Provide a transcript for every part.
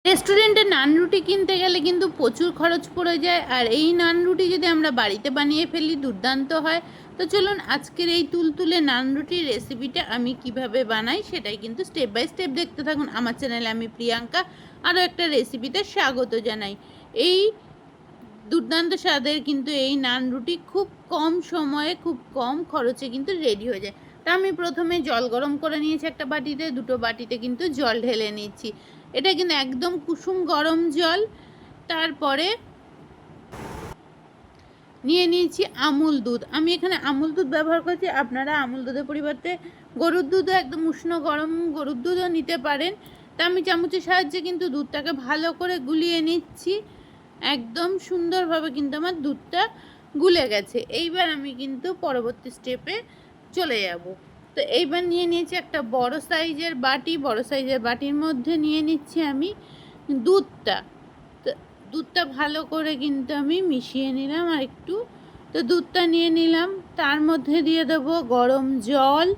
রেস্টুরেন্টে নান রুটি কিনতে গেলে কিন্তু প্রচুর খরচ পড়ে যায়, আর এই নান রুটি যদি আমরা বাড়িতে বানিয়ে ফেলি দুর্দান্ত হয়। তো চলুন আজকের এই তুলতুলে নান রুটির রেসিপিটা আমি কিভাবে বানাই সেটাই কিন্তু স্টেপ বাই স্টেপ দেখতে থাকুন। আমার চ্যানেলে আমি প্রিয়াঙ্কা আরও একটা রেসিপিতে স্বাগত জানাই। এই দুর্দান্ত স্বাদের কিন্তু এই নান রুটি খুব কম সময়ে খুব কম খরচে কিন্তু রেডি হয়ে যায়। তা আমি প্রথমে জল গরম করে নিয়েছি একটা বাটিতে, দুটো বাটিতে কিন্তু জল ঢেলে নিচ্ছি। এটা কিন্তু একদম কুসুম গরম জল। তারপরে নিয়ে নিয়েছি আমুল দুধ। আমি এখানে আমুল দুধ ব্যবহার করছি, আপনারা আমুল দুধের পরিবর্তে গরুর দুধও একদম উষ্ণ গরম গরুর দুধও নিতে পারেন। তা আমি চামচের সাহায্যে কিন্তু দুধটাকে ভালো করে গুলিয়ে নিচ্ছি। একদম সুন্দরভাবে কিন্তু আমার দুধটা গুলে গেছে। এইবার আমি কিন্তু পরবর্তী স্টেপে চলে যাব। তো এইবার নিয়ে নিয়েছি একটা বড় সাইজের বাটি। বড় সাইজের বাটির মধ্যে নিয়ে নিচ্ছি আমি দুধটা। তো দুধটা ভালো করে কিন্তু আমি মিশিয়ে নিলাম আর একটু। তো দুধটা নিয়ে নিলাম, তার মধ্যে দিয়ে দেবো গরম জল,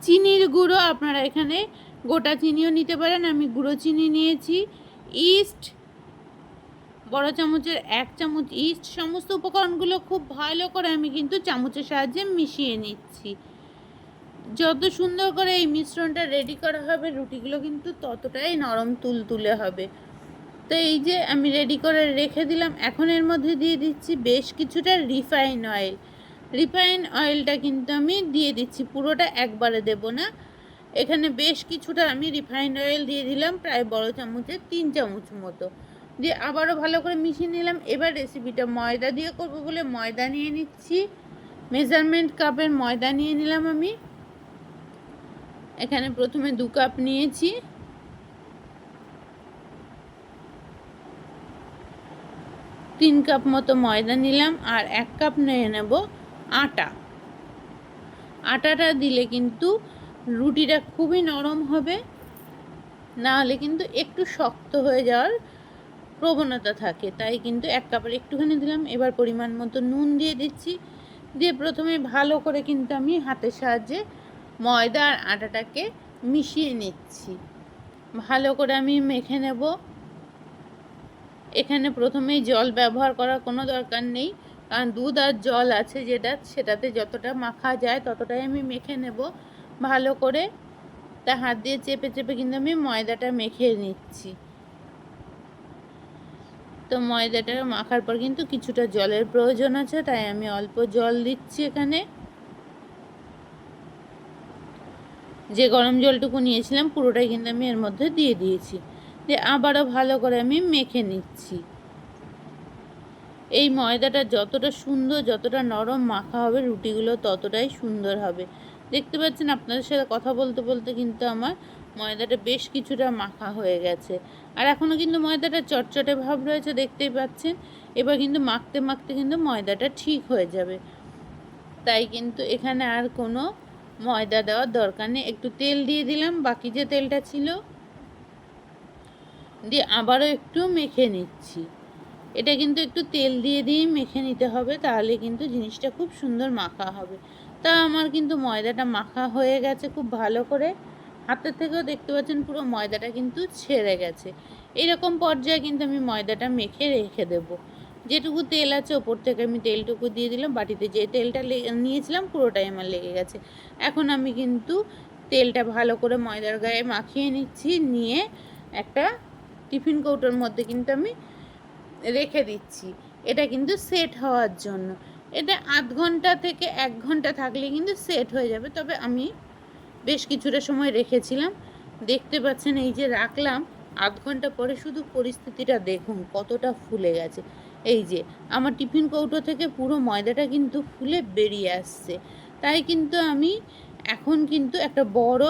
চিনির গুঁড়ো, আপনারা এখানে গোটা চিনিও নিতে পারেন, আমি গুঁড়ো চিনি নিয়েছি, ইস্ট বড় চামচের 1 চামচ ইস্ট। সমস্ত উপকরণগুলো খুব ভালো করে আমি কিন্তু চামচের সাহায্যে মিশিয়ে নিচ্ছি। যত সুন্দর করে এই মিশ্রণটা রেডি করা হবে রুটিগুলো কিন্তু ততটাই নরম তুলতুলে হবে। তো এই যে আমি রেডি করে রেখে দিলাম। এখন এর মধ্যে দিয়ে দিচ্ছি বেশ কিছুটা রিফাইন অয়েল। রিফাইন অয়েলটা কিন্তু আমি দিয়ে দিচ্ছি, পুরোটা একবারে দেব না। এখানে বেশ কিছুটা আমি রিফাইন অয়েল দিয়ে দিলাম, প্রায় বড় চামচের 3 চামচ মতো দিয়ে আবারও ভালো করে মিশিয়ে নিলাম। এবার রেসিপিটা ময়দা দিয়ে করব বলে ময়দা নিয়ে নিচ্ছি। মেজারমেন্ট কাপের ময়দা নিয়ে নিলাম আমি। এখানে প্রথমে 2 কাপ নিয়েছি। 3 কাপ মতো ময়দা নিলাম আর 1 কাপ নিয়ে নেব আটা। আটাটা দিলে কিন্তু রুটিটা খুবই নরম হবে, না হলে কিন্তু একটু শক্ত হয়ে যাওয়ার প্রবণতা থাকে, তাই কিন্তু 1 কাপের একটুখানি দিলাম। এবার পরিমাণ মতো নুন দিয়ে দিচ্ছি, দিয়ে প্রথমে ভালো করে কিন্তু আমি হাতের সাহায্যে ময়দা আর আটাটাকে মিশিয়ে নিচ্ছি। ভালো করে আমি মেখে নেব। এখানে প্রথমেই জল ব্যবহার করার কোনো দরকার নেই, কারণ দুধ আর জল আছে সেটাতে যতটা মাখা যায় ততটাই আমি মেখে নেব ভালো করে। তা হাত দিয়ে চেপে চেপে কিন্তু আমি ময়দাটা মেখে নিচ্ছি। তো ময়দাটা মাখার পর কিন্তু কিছুটা জলের প্রয়োজন আছে, তাই আমি অল্প জল দিচ্ছি এখানে। যে গরম জলটুকু নিয়েছিলাম পুরোটাই কিন্তু আমি এর মধ্যে দিয়ে দিয়েছি, দিয়ে আবারও ভালো করে আমি মেখে নিচ্ছি। এই ময়দাটা যতটা সুন্দর যতটা নরম মাখা হবে রুটিগুলো ততটাই সুন্দর হবে। দেখতে পাচ্ছেন আপনাদের সাথে কথা বলতে বলতে কিন্তু আমার ময়দাটা বেশ কিছুটা মাখা হয়ে গেছে, আর এখনও কিন্তু ময়দাটা চটচটে ভাব রয়েছে, দেখতেই পাচ্ছেন। এবার কিন্তু মাখতে মাখতে কিন্তু ময়দাটা ঠিক হয়ে যাবে, তাই কিন্তু এখানে আর কোনো ময়দা দেওয়ার দরকার নেই। একটু তেল দিয়ে দিলাম, বাকি যে তেলটা ছিল, দিয়ে আবারও একটু মেখে নিচ্ছি। এটা কিন্তু একটু তেল দিয়ে দিয়েই মেখে নিতে হবে, তাহলে কিন্তু জিনিসটা খুব সুন্দর মাখা হবে। তা আমার কিন্তু ময়দাটা মাখা হয়ে গেছে খুব ভালো করে। হাতের থেকেও দেখতে পাচ্ছেন পুরো ময়দাটা কিন্তু ছেড়ে গেছে। এরকম পর্যায়ে কিন্তু আমি ময়দাটা মেখে রেখে দেব। যেটুকু তেল আছে ওপর থেকে আমি তেলটুকু দিয়ে দিলাম। বাটিতে যে তেলটা নিয়েছিলাম পুরোটাই আমার লেগে গেছে। এখন আমি কিন্তু তেলটা ভালো করে ময়দার গায়ে মাখিয়ে নিচ্ছি, নিয়ে একটা টিফিন কৌটোর মধ্যে কিন্তু আমি রেখে দিচ্ছি। এটা কিন্তু সেট হওয়ার জন্য। এটা আধ ঘন্টা থেকে 1 ঘন্টা থাকলে কিন্তু সেট হয়ে যাবে, তবে আমি বেশ কিছুটা সময় রেখেছিলাম। দেখতে পাচ্ছেন এই যে রাখলাম, আধ ঘন্টা পরে শুধু পরিস্থিতিটা দেখুন কতটা ফুলে গেছে। এই যে আমার টিফিন কৌটো থেকে পুরো ময়দাটা কিন্তু ফুলে বেরিয়ে আসছে। তাই কিন্তু আমি এখন কিন্তু একটা বড়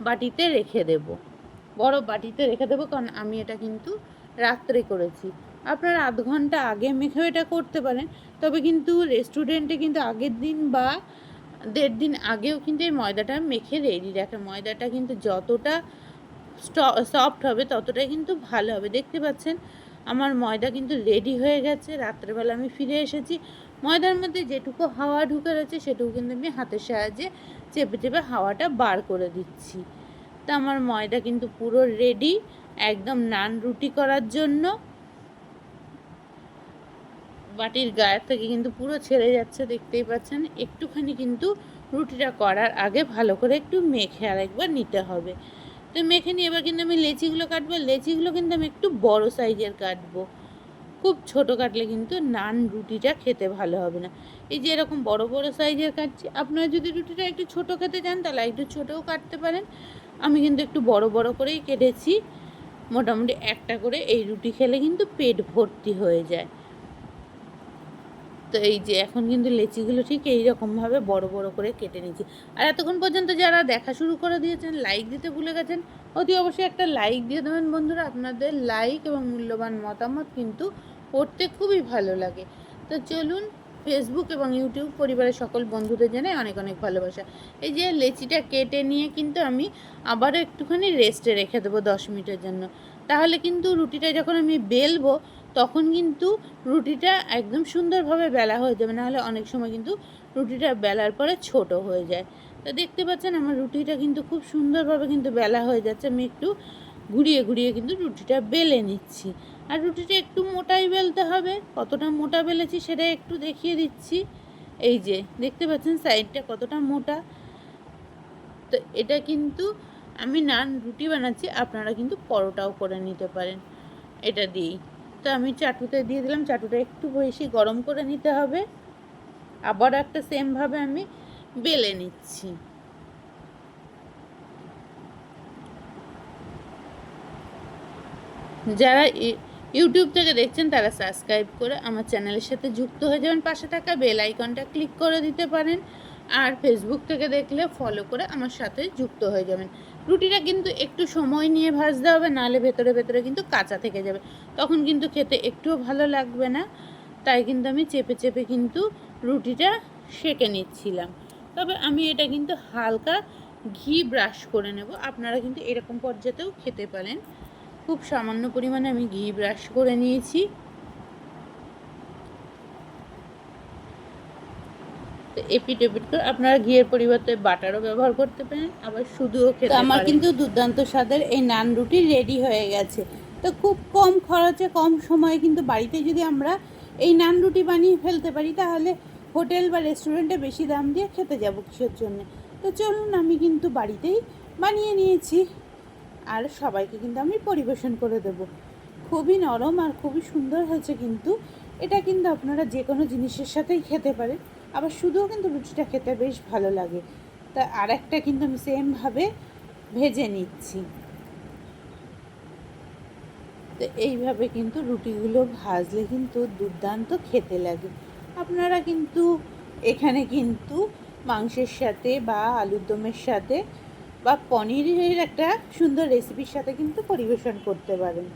বাটিতে রেখে দেব। বড় বাটিতে রেখে দেবো, কারণ আমি এটা কিন্তু রাত্রে করেছি। আপনারা আধ ঘন্টা আগে মেখেও এটা করতে পারেন, তবে কিন্তু রেস্টুরেন্টে কিন্তু আগের দিন বা 1.5 দিন আগেও কিন্তু এই ময়দাটা মেখে রেডি রাখে। ময়দাটা কিন্তু যতটা সফট হবে ততটাই কিন্তু ভালো হবে। দেখতে পাচ্ছেন আমার ময়দা কিন্তু রেডি হয়ে গেছে। রাত্রেবেলা আমি ফিরে এসেছি, ময়দার মধ্যে যেটুকু হাওয়া ঢুকে রয়েছে সেটুকু কিন্তু আমি হাতের সাহায্যে চেপে চেপে হাওয়াটা বার করে দিচ্ছি। তা আমার ময়দা কিন্তু পুরো রেডি একদম নান রুটি করার জন্য। বাটির গায়ের থেকে কিন্তু পুরো ছেড়ে যাচ্ছে, দেখতেই পাচ্ছেন। একটুখানি কিন্তু রুটিটা করার আগে ভালো করে একটু মেখে আরেকবার নিতে হবে। তো মেখে নিয়ে এবার কিন্তু আমি লেচিগুলো কাটবো। লেচিগুলো কিন্তু আমি একটু বড় সাইজের কাটবো, খুব ছোট কাটলে কিন্তু নান রুটিটা খেতে ভালো হবে না। এই যে এরকম বড় বড় সাইজের কাটছি। আপনারা যদি রুটিটা একটু ছোট খেতে চান তাহলে একটু ছোটও কাটতে পারেন। আমি কিন্তু একটু বড় বড় করেই কেটেছি। মোটামুটি একটা করে এই রুটি খেলে কিন্তু পেট ভর্তি হয়ে যায়। তো এই যে এখন কিন্তু লেচিগুলো ঠিক এইরকমভাবে বড় বড় করে কেটে নিচ্ছি। আর এতক্ষণ পর্যন্ত যারা দেখা শুরু করে দিয়েছেন, লাইক দিতে ভুলে গেছেন, অতি অবশ্যই একটা লাইক দিয়ে দেবেন বন্ধুরা। আপনাদের লাইক এবং মূল্যবান মতামত কিন্তু পড়তে খুবই ভালো লাগে। তো চলুন, ফেসবুক এবং ইউটিউব পরিবারের সকল বন্ধুদের জানাই অনেক অনেক ভালোবাসা। এই যে লেচিটা কেটে নিয়ে কিন্তু আমি আবারও একটুখানি রেস্টে রেখে দেবো 10 মিনিটের জন্য। তাহলে কিন্তু রুটিটা যখন আমি বেলবো তখন কিন্তু রুটিটা একদম সুন্দরভাবে বেলা হয়ে যাবে। নাহলে অনেক সময় কিন্তু রুটিটা বেলার পরে ছোট হয়ে যায়। তো দেখতে পাচ্ছেন আমার রুটিটা কিন্তু খুব সুন্দরভাবে কিন্তু বেলা হয়ে যাচ্ছে। আমি একটু ঘুরিয়ে ঘুরিয়ে কিন্তু রুটিটা বেলে নিচ্ছি। আর রুটিটা একটু মোটাই বেলতে হবে। কতটা মোটা বেলেছি সেটা একটু দেখিয়ে দিচ্ছি। এই যে দেখতে পাচ্ছেন সাইডটা কতটা মোটা। তো এটা কিন্তু আমি নান রুটি বানাচ্ছি, আপনারা কিন্তু পরোটাও করে নিতে পারেন এটা দিয়েই। তো আমি চাটুতে দিয়ে দিলাম। চাটুটা একটু বেশি গরম করে নিতে হবে। আবার একটা সেমভাবে আমি বেলে নিচ্ছি। যারা ইউটিউব থেকে দেখছেন তারা সাবস্ক্রাইব করে আমার চ্যানেলের সাথে যুক্ত হয়ে যাবেন। পাশে থাকা বেল আইকনটা ক্লিক করে দিতে পারেন। আর ফেসবুক থেকে দেখলে ফলো করে আমার সাথে যুক্ত হয়ে যাবেন। রুটিটা কিন্তু একটু সময় নিয়ে ভাজতে হবে, নাহলে ভেতরে ভেতরে কিন্তু কাঁচা থেকে যাবে, তখন কিন্তু খেতে একটুও ভালো লাগবে না। তাই কিন্তু আমি চেপে চেপে কিন্তু রুটিটা সেঁকে নিচ্ছিলাম। তবে আমি এটা কিন্তু হালকা ঘি ব্রাশ করে নেব। আপনারা কিন্তু এরকম পর্যায়েও খেতে পারেন। খুব সামান্য পরিমাণে আমি ঘি ব্রাশ করে নিয়েছি। তো এপিট এপিট করে আপনারা ঘিয়ের পরিবর্তে বাটারও ব্যবহার করতে পারেন, আবার শুধুও খেতে পারেন। আমার কিন্তু দুর্দান্ত স্বাদের এই নান রুটি রেডি হয়ে গেছে। তো খুব কম খরচে কম সময়ে কিন্তু বাড়িতে যদি আমরা এই নান রুটি বানিয়ে ফেলতে পারি, তাহলে হোটেল বা রেস্টুরেন্টে বেশি দাম দিয়ে খেতে যাব কিসের জন্য। তো চলুন, আমি কিন্তু বাড়িতেই বানিয়ে নিয়েছি আর সবাইকে কিন্তু আমি পরিবেশন করে দেব। খুবই নরম আর খুবই সুন্দর হয়েছে কিন্তু। এটা কিন্তু আপনারা যে কোনো জিনিসের সাথেই খেতে পারেন, আবার শুধুও কিন্তু রুটিটা খেতে বেশ ভালো লাগে। তা আর একটা কিন্তু আমি সেমভাবে ভেজে নিচ্ছি। তো এইভাবে কিন্তু রুটিগুলো ভাজলে কিন্তু দুর্দান্ত খেতে লাগে। আপনারা কিন্তু এখানে কিন্তু মাংসের সাথে বা আলুর দমের সাথে বা পনিরের একটা সুন্দর রেসিপির সাথে কিন্তু পরিবেশন করতে পারেন।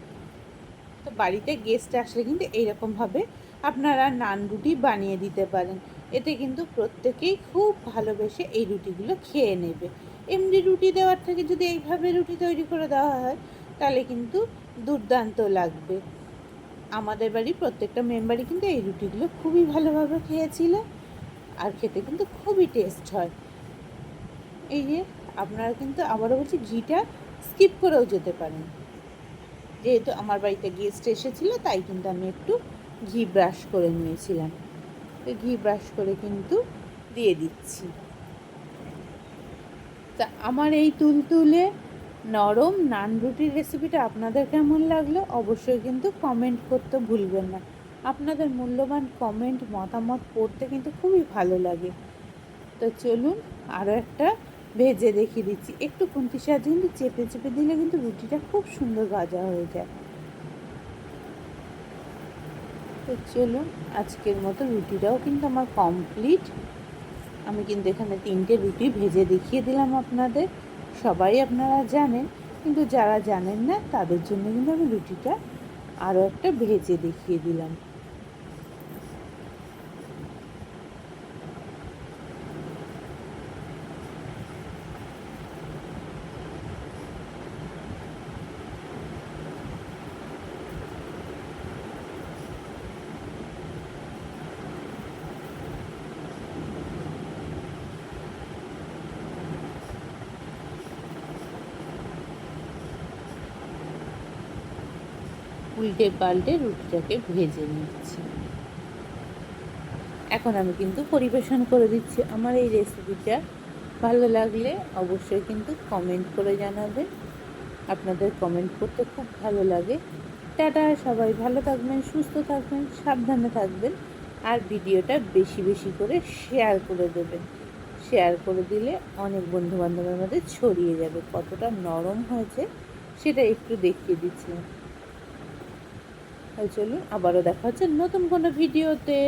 তো বাড়িতে গেস্ট আসলে কিন্তু এইরকমভাবে আপনারা নান রুটি বানিয়ে দিতে পারেন। এতে কিন্তু প্রত্যেকেই খুব ভালোবেসে এই রুটিগুলো খেয়ে নেবে। এমনি রুটি দেওয়ার থেকে যদি এইভাবে রুটি তৈরি করে দেওয়া হয় তাহলে কিন্তু দুর্দান্ত লাগবে। আমাদের বাড়ির প্রত্যেকটা মেম্বারই কিন্তু এই রুটিগুলো খুবই ভালোভাবে খেয়েছিল আর খেতে কিন্তু খুবই টেস্ট হয়। এই যে আপনারা কিন্তু আবারও বলছি ঘিটা স্কিপ করেও যেতে পারেন। যেহেতু আমার বাড়িতে গেস্ট এসেছিলো তাই কিন্তু আমি একটু ঘি ব্রাশ করে নিয়েছিলাম। তো ঘি ব্রাশ করে কিন্তু দিয়ে দিচ্ছি। তা আমার এই তুলতুলে নরম নান রুটির রেসিপিটা আপনাদের কেমন লাগলো অবশ্যই কিন্তু কমেন্ট করতে ভুলবেন না। আপনাদের মূল্যবান কমেন্ট মতামত পড়তে কিন্তু খুবই ভালো লাগে। তো চলুন আরও একটা ভেজে দেখিয়ে দিচ্ছি। একটু খুন্তির সাহায্যে কিন্তু চেপে চেপে দিলে কিন্তু রুটিটা খুব সুন্দর ভাজা হয়ে যায়। তো চলুন, আজকের মতো রুটিটাও কিন্তু আমার কমপ্লিট। আমি কিন্তু এখানে 3টে রুটি ভেজে দেখিয়ে দিলাম আপনাদের। সবাই আপনারা জানেন, কিন্তু যারা জানেন না তাদের জন্য কিন্তু আমি রুটিটা আরও একটা ভেজে দেখিয়ে দিলাম। উল্টে পাল্টে রুটিটাকে ভেজে নিচ্ছি। এখন আমি কিন্তু পরিবেশন করে দিচ্ছি। আমার এই রেসিপিটা ভালো লাগলে অবশ্যই কিন্তু কমেন্ট করে জানাবেন। আপনাদের কমেন্ট করতে খুব ভালো লাগে। টাটা, সবাই ভালো থাকবেন, সুস্থ থাকবেন, সাবধানে থাকবেন। আর ভিডিওটা বেশি বেশি করে শেয়ার করে দেবেন। শেয়ার করে দিলে অনেক বন্ধুবান্ধবের মধ্যে ছড়িয়ে যাবে। কতটা নরম হয়েছে সেটা একটু দেখিয়ে দিচ্ছিলাম। চলুন আবারও দেখা হচ্ছে নতুন কোনো ভিডিওতে।